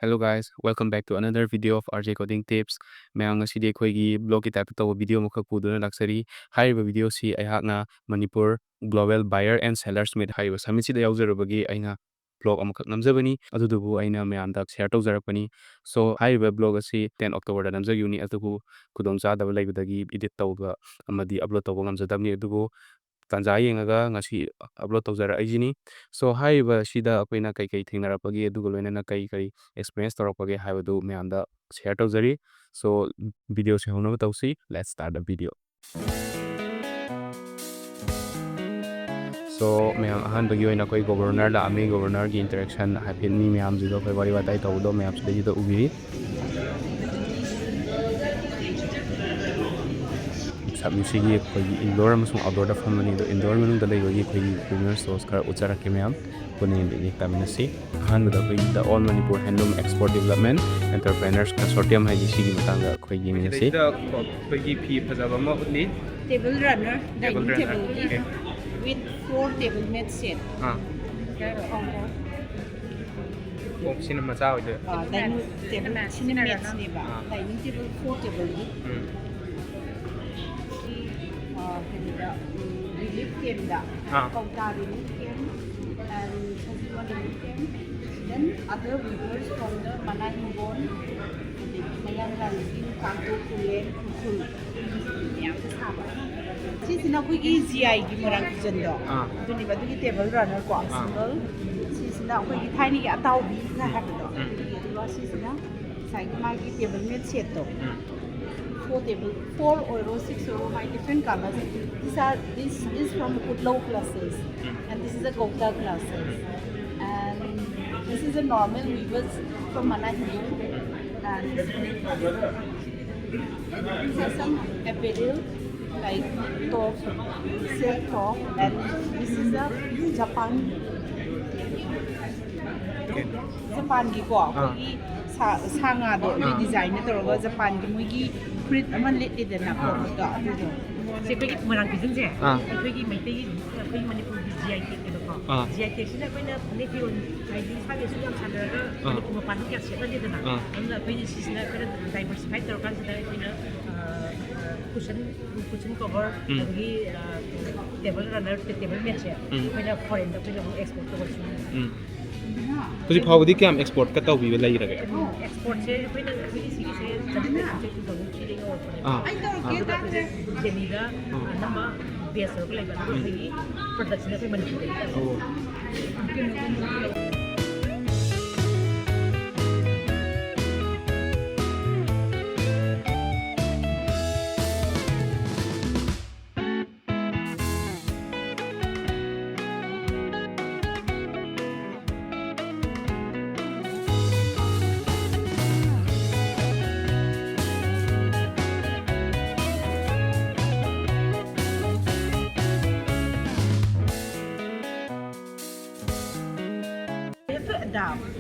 Hello guys, welcome back to another video of RJ Coding Tips. Mayang ngasi khoi blog ki type to video mo khapuduna laksari. Haiba video si Eihakna Manipur Global Buyer and Sellers Meet haiba summit si da yaujarubagi aina blog amakak namjabani adudubu aina mayamda share tawjarakpani. So haiba blog asi 10 October da namjaguni adubu khudongcha da laibadagi edit tawga amadi upload tawba ngamjadamni adubu Tanzai yengaga ngasi upload tawjara aijini. So haiba sida akoina kai thingnarapagi adugu loinana kai experience torakpage haibadu mayamda share tawjari. So video se honaba tawsi. Let's start the video. So mayam ahanbagi oina koi governor la ami governor ki interaction happen ni mayam jido koi wari watai tawdo mayam sida jido ubiri. Sabmisigi koi indoor amasung outdoor da famani do indoor manung da laigogi koi premier source kar ucharakke mayam kuning di taminasi ahanbada koi the all Manipur handloom export development entrepreneurs consortium HANDICRAFTS gi matanga koi yeminasi da koi gi phi phajaba ma utli table runner dining table with 4 table mat set cinema cha hoide dining table cinema mats ne ba dining table 4 table relief game da counter relief game and relief game. Then other viewers from the Ningombam, Meira, Kanto, Kulen, Kukul. This is not easy. I give more than that. Do you want to table runner? Single. This is not tiny. I thought we have it. This is not. Side my table made set. 4 table, 4 euro, 6 euro, by different colors. This is from low classes, and this is a Gopta classes, and this is a normal weavers from Manipur, and these are some apparel like top, silk top, and this is a Japan gi ko sanga do design to Japan gi print aman lit na ko da do se ko marang bizin je ko gi mai te ko Manipur GI ke ko GI ke sina ko na ne fi on ai din sa ge su yang chan da ko ma pan ke se da de na na ko ni sina ko diversify to kan da ko na cushion cover gi table runner table mat che ko na foreign da ko na export to ko तुझे फावदी क्या हम export करता हुई वाला ही रहे export से कोई ना कोई किसी से चलते हैं तो बहुत चीज़ें और आई तो क्या जमीरा नंबर बेस और कोई बात नहीं प्रोडक्शन पे money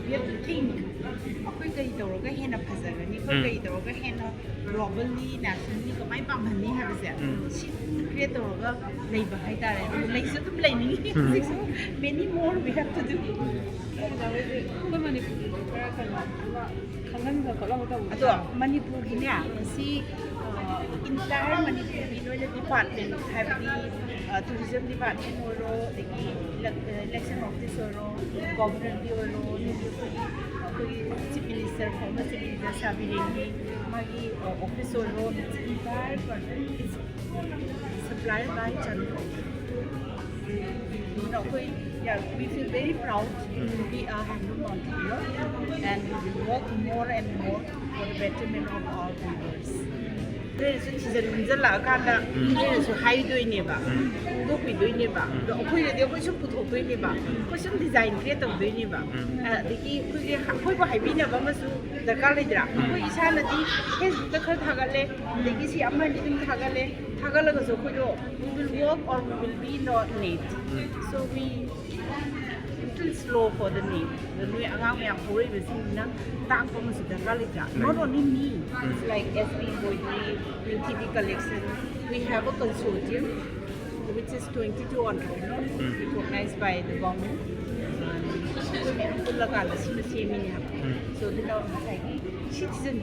we have to think akwai kai tawraga hena phazarani ko kai tawraga hena globally nationally ko mai pamhani ha base shi create tawraga leiba hai tare leise tum leini many more we have to do ko Manipur gi ne si entire Manipur gi department have the tourism department oro election office oro governor oro chief minister former chief minister sabirengi magi office oro entire project is supplied by Chandra. We feel very proud to be a handloom entrepreneur, and we will work more and more for the betterment of our viewers. This is a reason la kanda this is high doing neba do we doing neba do koi de koi sum put koi neba koi sum design create doing neba deki koi ko high bina ba masu darkar lidra koi isa na di Facebook ta khar thagale deki si amma di tum thagala ga so koi do we will work or we will be not late, so we little slow for the name. The way angang yang puri besi na tak ko masu darkar lidra. Not only me, it's like SB embroidery, TV collection. We have a consortium which is 22 entrepreneurs recognized by the government. So the citizen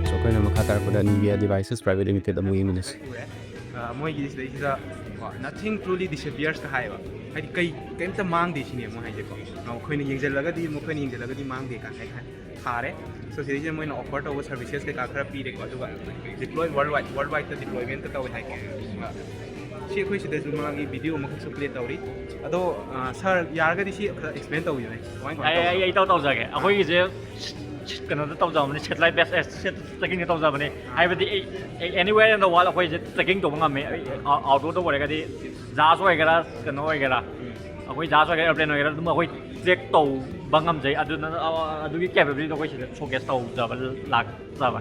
So akoina makha tarpada NIBIAA Devices Private Limited amu yengminnase. Moigi sida nothing truly disappears ka haiba hadi kai kaimta mangde sine mo haije ko no khoina yengjalagadi mo khoina yengjalagadi mangde ka hai thare so sidi moina offer to services ke ka khara pire ko aduga deploy worldwide ta deployment ta tawi hai ke si khoi sida ju mangi video mo khsu play tawri ado sir yaragadi si explain tawi ne ai tau jage akoi je kana tau jamani satellite based tracking tau jamani haibadi anywhere in the world akoi je tracking to ngam outdoor to wore gadi ja so egara kana egara akoi ja so egara airplane egara dum akoi track to bangam jai aduna adugi capability to akoi se showcase tau jaba lak jaba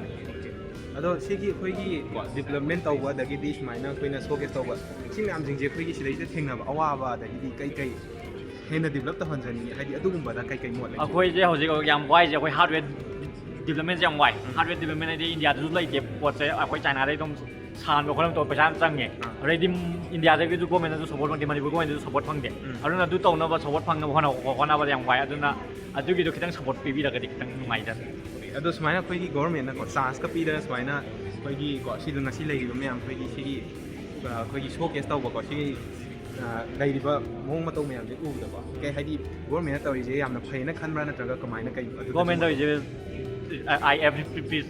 ado sigi khoi gi development tawba dagi di smaina khoina showcase tawba si myam jing je khoi gi sidai te thengna awa ba dagi di kai hena develop ta hanjani hadi adugumba da kai mo le akoi je hoji yam wai je akoi hardware development yam wai hardware development ai India du lai je pot se akoi China dai dom san ko to paisa change already India dai du government du support phangde Manipur government du support phangde aduna du tawna ba support phangna hona ba yam wai aduna adugi du kitang support pibi da gadi kitang ngai da ado smaina khoi gi government na ko chance ka pi da smaina khoi gi ko si du ngasi lai ri myam khoi gi sigi khoi gi showcase tawba ko sigi ꯂꯩꯔꯤꯕ ꯃꯑꯣꯡ ꯃꯇꯧ ꯃꯌꯥꯝꯁꯦ ꯎꯕꯗꯀꯣ ꯀꯩ ꯍꯥꯏꯗꯤ ꯒꯣꯔꯃꯦꯟꯅ ꯇꯧꯔꯤꯁꯦ ꯌꯥꯝꯅ ꯐꯩꯅ ꯈꯟꯕ꯭ꯔꯥ ꯅꯠꯇ꯭ꯔꯒ ꯀꯃꯥꯏꯅ ꯀꯩ government tꯧꯔꯤꯁꯦ I appreciate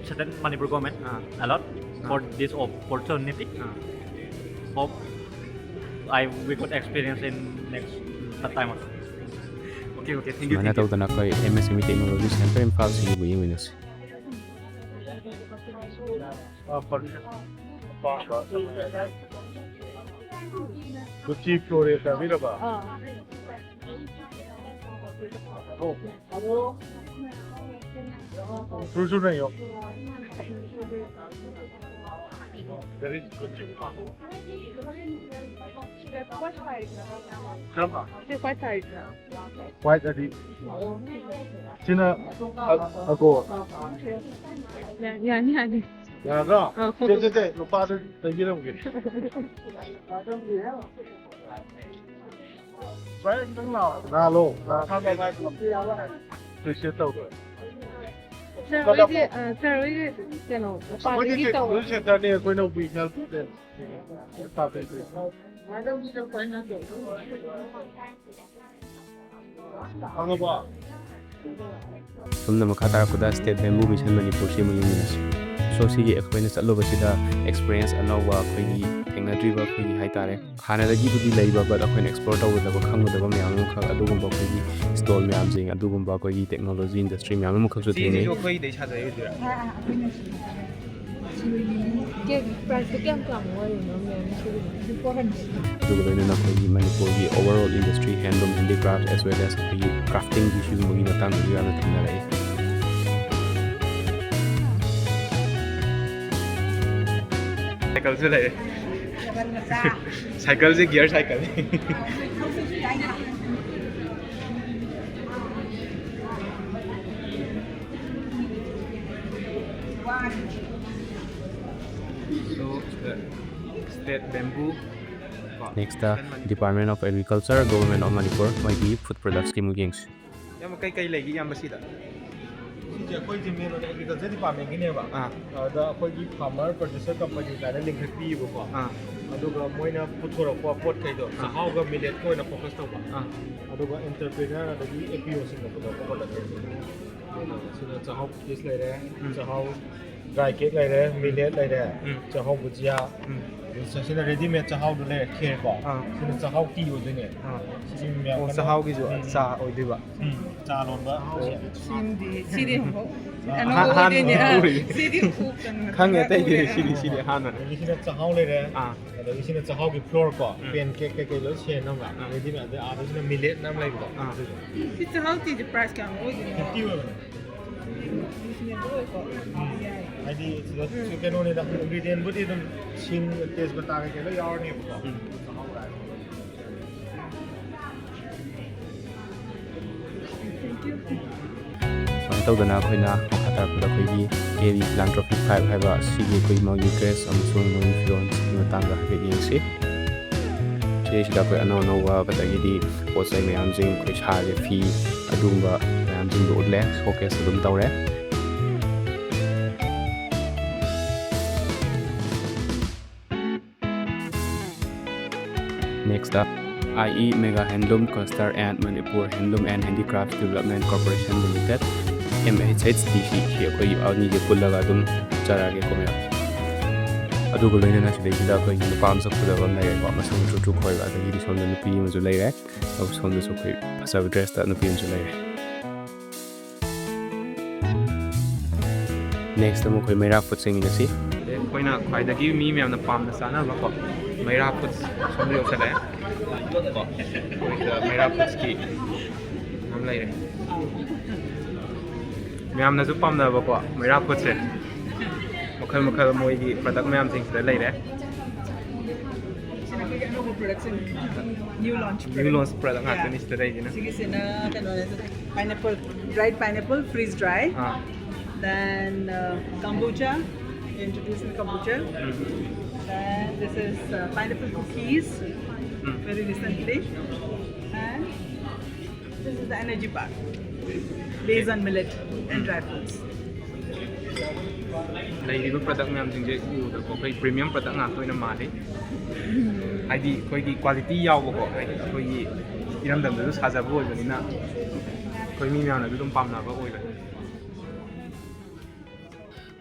certain Manipur government a lot for this opportunity. Hope we could experience in next time also. Okay, thank you. Mana tawdana koi MSME Technology Center IMPHAL sigi bu yengminnase. The chief floor is available. There is good chief. Quite a deep. Tina, ago. Yeah, no. No father, the year of it. Nah, low. Appreciate over. Sumna makha tarpada State Bamboo Mission Manipur si mu yengminnase. So sigi akoina chatloba sida experience anowa khoigi thengnatriba khoigi haitare hana dagi budi leiba but akoina explore tawdaba khangudaba myam mu khak adugumba khoigi stall myam jing adugumba khoigi technology industry myam mu khak su thene si khoi dei sa dai dira adugoina khoigi Manipur gi overall industry handloom handicrafts as well as khoigi crafting gi shi mu gi matang gi ana thina rai cycle se lai cycle se gear cycle so State Bamboo next Department of Agriculture Government of Manipur khoigi food products ki mu yengsi yam kai legi yam basida ꯁꯤꯁꯦ ꯑꯩꯈꯣꯏ ꯖꯤꯃꯦꯟ ꯑꯣꯏꯅ agriculture ꯗꯤꯄꯥꯔꯠꯃꯦꯟꯒꯤꯅꯦꯕ ꯑꯗ ꯑꯩꯈꯣꯏꯒꯤ farmer producer company ꯀꯥꯏꯅ ꯂꯤꯡꯈꯠꯄꯤꯌꯦꯕꯀꯣ ꯑꯗꯨꯒ ꯃꯣꯏꯅ ꯄꯨꯊꯣꯔꯛꯄ ꯄꯣꯠꯈꯩꯗꯣ ꯆꯥꯛꯍꯥꯎꯒ ꯃꯤꯂꯦꯠꯀ ꯑꯣꯏꯅ ꯐꯣꯀꯁ ꯇꯧꯕ ꯑꯗꯨꯒ ꯑꯦꯟꯇꯔꯄ꯭ꯔꯤꯅꯔ ꯑꯗꯒꯤ APOꯁꯤꯡꯅ ꯄꯨꯊꯣꯛꯄ ꯄ꯭ꯔꯣꯗꯛꯁꯦ ꯁꯤꯗ ꯆꯥꯛꯍꯥꯎ ꯀꯨꯀꯤꯁ ꯂꯩꯔꯦ ꯆꯥꯛꯍꯥꯎ ꯗ꯭ꯔꯥꯏ ꯀꯦꯛ ꯂꯩꯔꯦ ꯃꯤꯂꯦꯠ ꯂꯩꯔꯦ ꯆꯥꯛꯍꯥꯎ ꯕꯨꯖꯤꯌꯥ ꯁꯤꯅ ꯔꯦꯗꯤꯃꯦꯗ ꯆꯥꯛꯍꯥꯎꯗꯣ ꯂꯩꯔꯦ ꯈꯦꯔꯀꯣ ꯁꯤꯅ ꯆꯥꯛꯍꯥꯎ ꯇꯤ ꯑꯣꯏꯗꯣꯏꯅꯦ ꯁꯤ ꯃꯌꯥꯝ ꯆꯥꯛꯍꯥꯎꯒꯤꯁꯨ ꯆꯥ ꯑꯣꯏꯗꯣꯏꯕ ꯆꯥ ꯂꯣꯟꯕ CD ꯈꯪꯉꯦ ꯑꯇꯩꯗꯤ ꯁꯤꯗꯤ ꯍꯥꯟꯅ ꯁꯤꯅ ꯆꯥꯛꯍꯥꯎ ꯂꯩꯔꯦ ꯑꯗꯒꯤ ꯁꯤꯅ ꯆꯥꯛꯍꯥꯎꯒꯤ ꯐ꯭ꯂꯣꯔ ꯀꯣ ꯄꯦꯟ ꯀꯦꯛ ꯀꯩꯀꯩ ꯂꯣꯏ ꯁꯦꯝꯅꯕ ꯔꯦꯗꯤꯃꯦꯗ ꯑꯥꯗꯁꯤꯅ ꯃꯤꯂꯦꯠꯅ ꯑꯃ ꯂꯩꯕꯗꯣ Si chahauti price kya hoy 50 ꯑꯣꯏꯕꯅꯦ ꯍꯥꯏꯗꯤ ꯁꯤꯗ ꯀꯩꯅꯣꯅꯤꯗ ꯏꯟꯒ꯭ꯔꯤꯗꯤꯌꯦꯟꯕꯨꯗꯤ ꯑꯗꯨꯝ ꯁꯤꯡ ꯇꯦꯖꯄꯇꯥ ꯀꯩꯀꯩ ꯂꯣꯏ ꯌꯥꯎꯔꯅꯦꯕꯀꯣ ꯁꯨꯃꯥꯏꯅ ꯇꯧꯗꯅ ꯑꯩꯈꯣꯏꯅ ꯃꯈꯥ ꯇꯥꯔꯛꯄꯗ ꯑꯩꯈꯣꯏꯒꯤ ꯀꯦꯔꯤ ꯐꯤꯂꯥꯟꯇ꯭ꯔꯣꯐꯤ 5 ꯍꯥꯏꯕ ꯁꯤꯒꯤ ꯑꯩꯈꯣꯏ ꯃꯧꯒꯤ ꯗ꯭ꯔꯦꯁ ꯑꯃꯁꯨꯡ ꯃꯧꯒꯤ ꯐꯤꯔꯣꯜꯒꯤ ꯃꯇꯥꯡꯗ ꯍꯥꯏꯐꯦꯠ ꯌꯦꯡꯁꯤ ꯁꯤꯗꯩꯁꯤꯗ ꯑꯩꯈꯣꯏ ꯑꯅꯧ ꯑꯅꯧꯕ ꯑꯗꯒꯤꯗꯤ ꯄꯣꯠ ꯆꯩ ꯃꯌꯥꯝꯁꯤꯡ ꯑꯩꯈꯣꯏ ꯁꯥꯒꯤ ꯐꯤ ꯑꯗꯨꯒꯨꯝꯕ ꯃꯌꯥꯝꯁꯤꯡ ꯃꯌꯥꯝꯁꯤꯡꯗꯣ ꯎꯠꯂꯦ ꯁꯣꯀꯦꯁ ꯑꯗꯨꯝ ꯇꯧꯔꯦ Next up, IE Mega Handloom Cluster and Manipur Handloom and Handicrafts Development Corporation Limited MHHDC ꯁꯤ ꯑꯩꯈꯣꯏꯒꯤ ꯑꯅꯤꯁꯦ ꯄꯨꯜꯂꯒ ꯑꯗꯨꯝ ꯆꯠꯆꯔꯛꯑꯒꯦ ꯀꯣꯃꯦꯟ ꯑꯗꯨꯒ ꯂꯣꯏꯅꯅ ꯁꯤꯗꯩꯁꯤꯗ ꯑꯩꯈꯣꯏꯒꯤ ꯅꯨꯄꯥ ꯑꯃꯁꯨ ꯐꯖꯕ ꯑꯃ ꯂꯩꯔꯦꯀꯣ ꯃꯁꯝ ꯆꯨ ꯈꯣꯏꯕ ꯑꯗꯒꯤꯗꯤ ꯁꯣꯝꯗ ꯅꯨꯄꯤ ꯑꯃꯁꯨ ꯂꯩꯔꯦ ꯑꯗꯨꯒ ꯁꯣꯝꯗꯁꯨ ꯑꯩꯈꯣꯏ ꯐꯖꯕ ꯗ꯭ꯔꯦꯁꯇ ꯅꯨꯄꯤ ꯑꯃꯁꯨ ꯂꯩꯔꯦ ꯅꯦꯛꯁꯇ ꯑꯃꯨꯛ ꯑꯩꯈꯣꯏ ꯃꯩꯔꯥ ꯐꯨꯗ ꯆꯪꯃꯤꯟꯅꯁꯤ ꯑꯩꯈꯣꯏꯅ ꯈ꯭ꯋꯥꯏꯗꯒꯤ ꯃꯤ ꯃꯌꯥꯝꯅ ꯄꯥꯝꯅ ꯆꯥꯅꯕꯀꯣ ꯃꯩꯔꯥ ꯐꯨꯗꯁ ꯁꯣꯝꯗ ꯌꯧꯁꯜꯂꯛꯑꯦ ꯃꯩꯔꯥ ꯐꯨꯗꯁꯀꯤ ꯌꯥꯝ ꯂꯩꯔꯦ ꯃꯌꯥꯝꯅꯁꯨ ꯄꯥꯝꯅꯕꯀꯣ ꯃꯩꯔꯥ ꯐꯨꯗꯁꯦ ꯃꯈꯜ ꯃꯈꯜ ꯃꯣꯏꯒꯤ ꯄ꯭ꯔꯗꯛ ꯃꯌꯥꯝꯁꯤꯡꯁꯤꯗ ꯂꯩꯔꯦ New launch ꯄ꯭ꯔꯗꯛ ꯉꯥꯛꯇꯅꯤ ꯁꯤꯗ ꯂꯩꯔꯤꯁꯤꯅ sigisina pineapple, dried pineapple, freeze dry. Then kombucha, introducing kombucha. Then this is pineapple cookies, very recently. And this is the energy bar, based on millet and dry fruits. ꯂꯩꯔꯤꯕ product ꯃꯌꯥꯝꯁꯤꯡꯁꯦ ꯎꯕꯗꯀꯣ ꯑꯩꯈꯣꯏ premium product ꯉꯥꯛꯇ ꯑꯣꯏꯅ ꯃꯥꯜꯂꯤ ꯍꯥꯏꯗꯤ ꯑꯩꯈꯣꯏꯒꯤ quality ꯌꯥꯎꯕꯀꯣ ꯍꯥꯏꯗꯤ ꯑꯩꯈꯣꯏꯒꯤ ꯏꯔꯝꯗꯝꯗꯁꯨ ꯁꯥꯖꯕ ꯑꯣꯏꯕꯅꯤꯅ ꯑꯩꯈꯣꯏ ꯃꯤ ꯃꯌꯥꯝꯅꯁꯨ ꯑꯗꯨꯝ ꯄꯥꯝꯅꯕ ꯑꯣꯏꯕꯅꯤ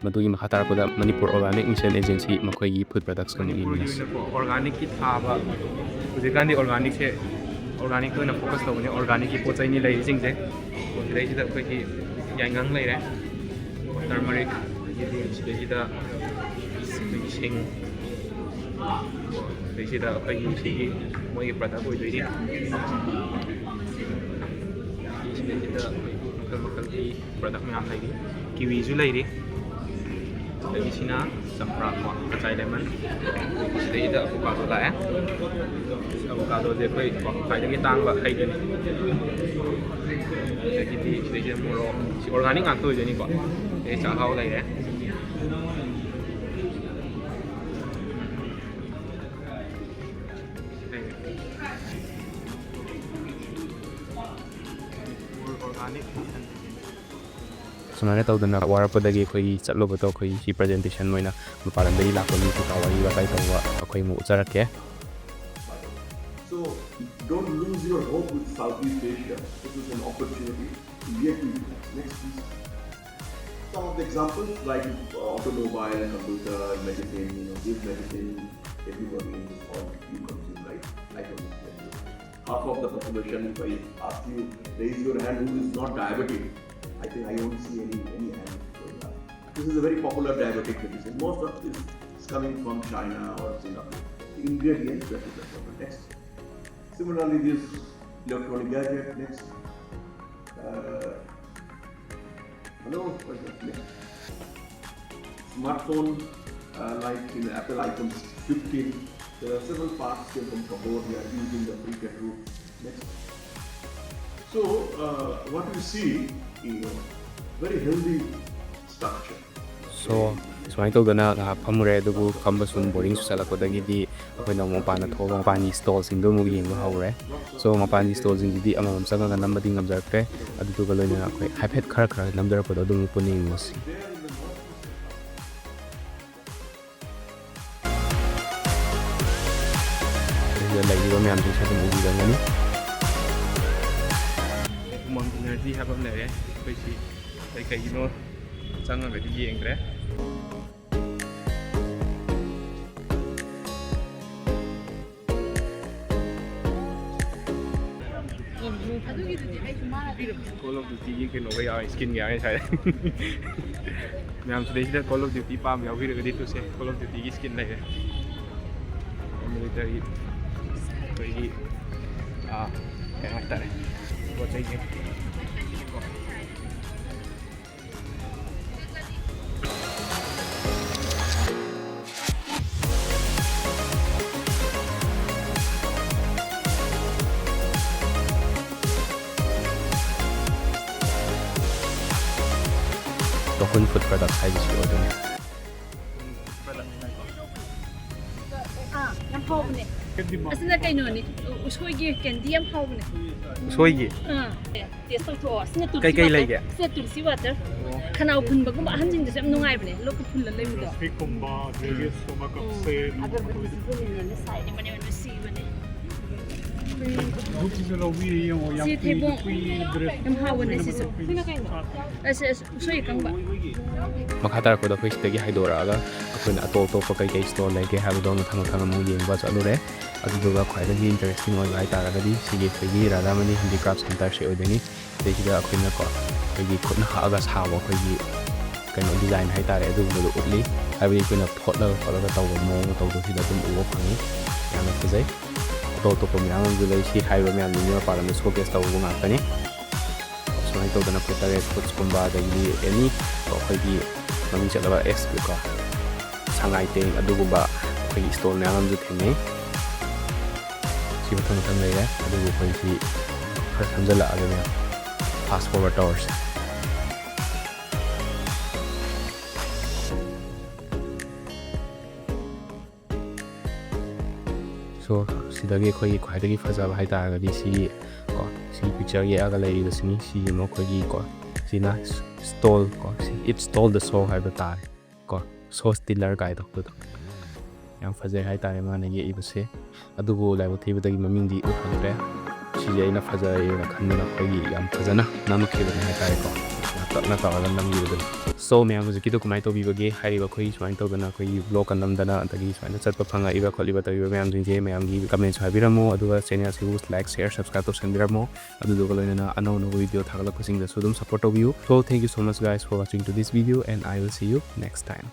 ꯃꯗꯨꯒꯤ ꯃꯈꯥ ꯇꯥꯔꯛꯄꯗ ꯃꯅꯤꯄꯨꯔ ꯑꯣꯔꯒꯥꯅꯤꯛ ꯃꯤꯁꯟ ꯑꯦꯖꯦꯟꯁꯤ ꯃꯈꯣꯏꯒꯤ ꯐꯨꯗ ꯄ꯭ꯔꯗꯛꯁ ꯃꯅꯤꯄꯨꯔꯒꯤ ꯑꯣꯏꯅꯀꯣ ꯑꯣꯔꯒꯥꯅꯤꯛꯀꯤ ꯊꯥꯕ ꯍꯧꯖꯤꯛꯀꯥꯟꯗꯤ ꯑꯣꯔꯒꯥꯅꯤꯛꯁꯦ ꯑꯣꯔꯒꯥꯅꯤꯛꯇ ꯑꯣꯏꯅ ꯐꯣꯀꯁ ꯇꯧꯕꯅꯤ ꯑꯣꯔꯒꯥꯅꯤꯛꯀꯤ ꯄꯣꯠ ꯆꯩꯅꯤ ꯂꯩꯔꯤꯁꯤꯡꯁꯦ ꯁꯤꯗꯩꯁꯤꯗ ꯑꯩꯈꯣꯏꯒꯤ ꯌꯥꯏꯉꯪ ꯂꯩꯔꯦ ꯇꯔꯃꯔꯤꯛ ꯁꯤꯗꯩꯁꯤꯗ ꯁꯤꯡ ꯁꯤꯗꯩꯁꯤꯗ ꯑꯩꯈꯣꯏꯒꯤ ꯁꯤꯒꯤ ꯃꯣꯏꯒꯤ ꯄ꯭ꯔꯗꯛ ꯑꯣꯏꯗꯣꯏꯅꯤ ꯁꯤꯗꯩꯁꯤꯗ ꯃꯈꯜ ꯃꯈꯜꯒꯤ ꯄ꯭ꯔꯗꯛ ꯃꯌꯥꯝ ꯂꯩꯔꯤ ꯀꯤꯋꯤꯁꯨ ꯂꯩꯔꯤ ꯑꯗꯒꯤꯁꯤꯅ ꯆꯝꯄ꯭ꯔꯥ ꯀꯣ ꯀꯆꯥꯏ ꯂꯦꯃꯟ ꯁꯤꯗꯩꯗ ꯑꯕꯣꯀꯥꯗꯣ ꯂꯥꯛꯑꯦ ꯑꯕꯣꯀꯥꯗꯣꯁꯦ ꯑꯩꯈꯣꯏ ꯈ꯭ꯋꯥꯏꯗꯒꯤ ꯇꯥꯡꯕ ꯍꯩꯗꯨꯅꯤ ꯑꯗꯒꯤꯗꯤ ꯁꯤꯗꯩꯁꯤꯗ ꯃꯣꯔꯣꯛ ꯁꯤ ꯑꯣꯔꯒꯥꯅꯤꯛ ꯉꯥꯛꯇ ꯑꯣꯏꯗꯣꯏꯅꯤꯀꯣ ꯑꯗꯩ ꯆꯥꯛꯍꯥꯎ ꯂꯩꯔꯦ ꯑꯣꯔꯒꯥꯅꯤꯛ ꯁꯨꯃꯥꯏꯅ ꯇꯧꯗꯅ ꯋꯥꯔꯛꯄꯗꯒꯤ ꯑꯩꯈꯣꯏꯒꯤ ꯆꯠꯂꯨꯕꯗꯣ ꯑꯩꯈꯣꯏꯒꯤ ꯁꯤ ꯄ꯭ꯔꯖꯦꯟꯇꯦꯁꯟ ꯑꯣꯏꯅ ꯃꯄꯥꯟ ꯂꯝꯗꯒꯤ ꯂꯥꯛꯄ ꯃꯤ ꯀꯩꯀꯥ ꯋꯥꯔꯤ ꯋꯥꯇꯥꯏ ꯇꯧꯕ ꯑꯩꯈꯣꯏ ꯑꯃꯨꯛ ꯎꯠꯆꯔꯛꯀꯦ So don't lose your hope with Southeast Asia. This is an opportunity to yet to next piece. Some of the examples like automobile, computer, medicine, this medicine everybody is or you consume, right? I don't know. Half of the population, if I ask you, raise your hand who is not diabetic. I think I don't see any hand going up. This is a very popular diabetic medicine. Most of this is coming from China or Singapore. The ingredients that is the problem. Next. Similarly, this electronic gadget. Next. Hello. What is that? Next. Smartphone, like in Apple iPhone 15. There are several parts came from cupboard. We are using the pre-cut route. Next. So what you see. Very healthy structure. So sumai tawdana phamure adugu khamba sun boring su salakodagidi akoina mapana thoba mapani stall sing do mu yengba haure so mapani stall sing di amam sanga nambadi ngamjarpe aduga loina akoi haiphet khara namdar ko do mu puni mosi ya lai yo myam ji sa mu gi dangani ꯃꯝ energy ꯍꯥꯏꯕ ꯑꯃ ꯂꯩꯔꯦ ꯑꯩꯈꯣꯏꯁꯤ ꯀꯩꯅꯣ ꯆꯪꯉꯒꯗꯤ ꯌꯦꯡꯗ꯭ꯔꯦ call of ꯗ꯭ꯌꯨꯇꯤꯒꯤ ꯀꯩꯅꯣꯒ ꯌꯥꯎꯋꯦ ꯁ꯭ꯀꯤꯟꯒ ꯌꯥꯎꯋꯦ ꯁ꯭ꯋꯥꯏꯗ ꯃꯌꯥꯝ ꯁꯤꯗꯩꯁꯤꯗ ꯀꯣꯜ ꯑꯣꯐ ꯗ꯭ꯌꯨꯇꯤ ꯄꯥꯝ ꯌꯥꯎꯕꯤꯔꯒꯗꯤ ꯇꯨꯁꯦ ꯀꯣꯜ ꯑꯣꯐ ꯗ꯭ꯌꯨꯇꯤꯒꯤ ꯁ꯭ꯀꯤꯟ ꯂꯩꯔꯦ ꯃꯤꯂꯤꯇꯔꯤ ꯑꯩꯈꯣꯏꯒꯤ ꯀꯩ ꯍꯥꯏꯇꯥꯔꯦ ꯄꯣꯠ ꯆꯩꯁꯦ Tokun food product ꯍꯥꯏꯕꯁꯤ ꯑꯣꯏꯗꯣꯏꯅꯤ ꯌꯥꯝ ꯍꯥꯎꯕꯅꯦ ꯑꯁꯤꯅ ꯀꯩꯅꯣꯅꯤ ꯎꯁꯣꯏꯒꯤ ꯀꯦꯟꯗꯤ ꯌꯥꯝ ꯍꯥꯎꯕꯅꯦ ꯁꯣꯏꯒꯤ ꯇꯦꯁ ꯇꯧꯊꯣꯛꯑꯣ ꯑꯁꯤꯅ ꯀꯩ ꯀꯩ ꯂꯩꯒꯦ ꯁꯤꯅ ꯇꯨꯜꯁꯤ ꯋꯥꯇꯔ ꯈꯅꯥꯎ ꯐꯨꯟꯕꯒꯨꯝꯕ ꯑꯍꯟꯁꯤꯡꯗꯁꯨ ꯌꯥꯝ ꯅꯨꯡꯉꯥꯏꯕꯅꯦ ꯂꯣꯛꯀ ꯐꯨꯜꯂ ꯂꯩꯕꯗꯣ ꯁ꯭ꯄꯤꯛꯀꯨꯝꯕ ꯑꯗꯒꯤ ꯁꯣꯃꯥꯀꯞꯁꯦ ꯑꯒꯔꯕꯇꯤꯁꯤꯁꯨ ꯃꯤꯅꯔꯦꯜ ꯁꯥꯏꯗ ꯃꯅꯦ ꯁꯤꯕꯅꯦ ꯙꯨꯞꯁꯤꯁꯨ ꯂꯧꯕꯤꯔꯤ ꯌꯦꯡꯉꯣ ꯌꯥꯝ ꯁꯤ ꯊꯩꯕꯣꯡ ꯀꯨꯏꯗ꯭ꯔꯦ ꯌꯥꯝ ꯍꯥꯎꯕꯅꯦ ꯁꯤꯁꯨ ꯁꯤꯅ ꯀꯩꯅꯣ ꯎꯁꯣꯏ ꯑꯀꯪꯕ ꯃꯈꯥ ꯇꯥꯔꯛꯄꯗ ꯑꯩꯈꯣꯏ ꯁꯤꯗꯒꯤ ꯍꯥꯏꯗꯣꯔꯛꯑꯒ ꯑꯩꯈꯣꯏꯅ ꯑꯇꯣꯞ ꯑꯇꯣꯞꯄ ꯀꯩꯀꯩ ꯁ꯭ꯇꯣꯜ ꯂꯩꯒꯦ ꯍꯥꯏꯕꯗꯣ ꯃꯊꯪ ꯃꯊꯪ ꯑꯃꯨꯛ ꯌꯦꯡꯕ ꯆꯠꯂꯨꯔꯦ ꯑꯗꯨꯗꯨꯒ ꯈ꯭ꯋꯥꯏꯗꯒꯤ ꯏꯟꯇꯔꯦꯁꯇꯤꯡ ꯑꯣꯏꯕ ꯍꯥꯏꯇꯥꯔꯒꯗꯤ ꯁꯤꯒꯤ ꯑꯩꯈꯣꯏꯒꯤ ꯔꯥꯙꯥꯃꯅꯤ ꯍꯦꯟꯗꯤꯀ꯭ꯔꯥꯐꯠ ꯁꯦꯟꯇꯔꯁꯦ ꯑꯣꯏꯗꯣꯏꯅꯤ ꯁꯤꯗꯩꯁꯤꯗ ꯑꯩꯈꯣꯏꯅꯀꯣ ꯑꯩꯈꯣꯏꯒꯤ ꯈꯨꯠꯅ ꯍꯛꯑꯒ ꯁꯥꯕ ꯑꯩꯈꯣꯏꯒꯤ ꯀꯩꯅꯣ ꯗꯤꯖꯥꯏꯟ ꯍꯥꯏꯇꯥꯔꯦ ꯑꯗꯨꯒꯨꯝꯕꯗꯣ ꯎꯠꯂꯤ ꯍꯥꯏꯕꯗꯤ ꯑꯩꯈꯣꯏꯅ ꯐꯣꯠꯂꯒ ꯇꯧꯕ ꯃꯑꯣꯡ ꯃꯇꯧꯗꯣ ꯁꯤꯗ ꯑꯗꯨꯝ ꯎꯕ ꯐꯪꯉꯤ ꯌꯥꯝꯅ ꯐꯖꯩ ꯑꯇꯣꯞ ꯑꯇꯣꯞꯄ ꯃꯌꯥꯝ ꯑꯃꯁꯨ ꯂꯩ ꯁꯤ ꯍꯥꯏꯔꯤꯕ ꯃꯌꯥꯝꯗꯨꯒꯤ ꯃꯄꯥꯟ ꯂꯝꯗ ꯁꯣꯀꯦꯁ ꯇꯧꯕ ꯉꯥꯛꯇꯅꯤ ꯁꯨꯃꯥꯏꯅ ꯇꯧꯗꯅ ꯑꯩꯈꯣꯏ ꯇꯔꯦꯠ ꯐꯨꯗꯁꯀꯨꯝꯕ ꯑꯗꯒꯤꯗꯤ ꯑꯦꯅꯤ ꯑꯩꯈꯣꯏꯒꯤ ꯃꯃꯤꯡ ꯆꯠꯂꯕ ꯀꯣ ꯁꯉꯥꯏ ꯇꯦꯡ ꯑꯗꯨꯒꯨꯝꯕ ꯑꯩꯈꯣꯏꯒꯤ ꯁ꯭ꯇꯣꯜ ꯃꯌꯥꯝ ꯑꯃꯁꯨ ꯊꯦꯡꯅꯩ ꯁꯤ ꯃꯊꯪ ꯃꯊꯪ ꯂꯩꯔꯦ ꯑꯗꯨꯕꯨ ꯑꯩꯈꯣꯏ ꯁꯤ ꯈꯔ ꯁꯝꯖꯜꯂꯛꯑꯒ ꯃꯌꯥꯝ ꯐꯥꯁ ꯐꯣꯔꯋꯥꯔꯗ ꯇꯧꯔꯁꯤ ꯁꯣ ꯁꯤꯗꯒꯤ ꯑꯩꯈꯣꯏꯒꯤ ꯈ꯭ꯋꯥꯏꯗꯒꯤ ꯐꯖꯕ ꯍꯥꯏꯇꯥꯔꯒꯗꯤ ꯁꯤꯒꯤ ꯀꯣ ꯁꯤꯒꯤ ꯄꯤꯛꯆꯔ ꯌꯦꯛꯑꯒ ꯂꯩꯔꯤꯕꯁꯤꯅꯤ ꯁꯤꯒꯤ ꯑꯃꯨꯛ ꯑꯩꯈꯣꯏꯒꯤ ꯀꯣ ꯁꯤꯅ ꯁ꯭ꯇꯣꯜ ꯀꯣ ꯁꯤ ꯏꯠ ꯁ꯭ꯇꯣꯜ ꯗ ꯁꯣ ꯍꯥꯏꯕ ꯇꯥꯔꯦ ꯀꯣ ꯁꯣ ꯁ꯭ꯇꯤꯂꯔ ꯀꯥꯏꯗꯣ ꯑꯗꯨꯗꯣ ꯌꯥꯝ ꯐꯖꯩ ꯍꯥꯏꯇꯥꯔꯦ ꯃꯥꯅ ꯌꯦꯛꯏꯕꯁꯦ ꯑꯗꯨꯕꯨ ꯂꯥꯏꯕꯛ ꯊꯤꯕꯗꯒꯤ ꯃꯃꯤꯡꯗꯤ ꯎꯍꯟꯗ꯭ꯔꯦ ꯁꯤꯁꯦ ꯑꯩꯅ ꯐꯖꯩꯌꯦꯅ ꯈꯟꯗꯅ ꯑꯩꯈꯣꯏꯒꯤ ꯌꯥꯝ ꯐꯖꯅ ꯅꯝꯈꯤꯕꯅꯤ ꯍꯥꯏꯇꯥꯔꯦꯀꯣ ꯇꯞꯅ ꯇꯧꯔꯒ ꯅꯝꯈꯤꯕꯗꯨꯅꯤ ꯁꯣ ꯃꯌꯥꯝ ꯍꯧꯖꯤꯛꯀꯤꯗꯣ ꯀꯃꯥꯏꯅ ꯇꯧꯕꯤꯕꯒꯦ ꯍꯥꯏꯔꯤꯕ ꯑꯩꯈꯣꯏꯒꯤ ꯁꯨꯃꯥꯏꯅ ꯇꯧꯗꯅ ꯑꯩꯈꯣꯏꯒꯤ ꯕ꯭ꯂꯣꯒꯀ ꯅꯝꯗꯅ ꯑꯗꯒꯤ ꯁꯨꯃꯥꯏꯅ ꯆꯠꯄ ꯐꯪꯉꯛꯏꯕ ꯈꯣꯠꯂꯤꯕ ꯇꯧꯔꯤꯕ ꯃꯌꯥꯝꯁꯤꯡꯁꯦ ꯃꯌꯥꯝꯒꯤ ꯀꯃꯦꯟꯁꯨ ꯍꯥꯏꯕꯤꯔꯝꯃꯣ ꯑꯗꯨꯒ ꯆꯦꯅꯦꯜ ꯑꯁꯤꯕꯨ ꯂꯥꯏꯛ ꯁꯤꯌꯔ ꯁꯕꯁꯀ꯭ꯔꯥꯏꯕ ꯇꯧꯁꯟꯕꯤꯔꯝꯃꯣ ꯑꯗꯨꯗꯨꯒ ꯂꯣꯏꯅꯅ ꯑꯅꯧ ꯑꯅꯧꯕ ꯚꯤꯗꯤꯑꯣ ꯊꯥꯒꯠꯂꯛꯄꯁꯤꯡꯗꯁꯨ ꯑꯗꯨꯝ ꯁꯞꯄꯣꯔꯠ ꯇꯧꯕꯤꯌꯨ so thank you so much guys for watching to this video and I will see you next time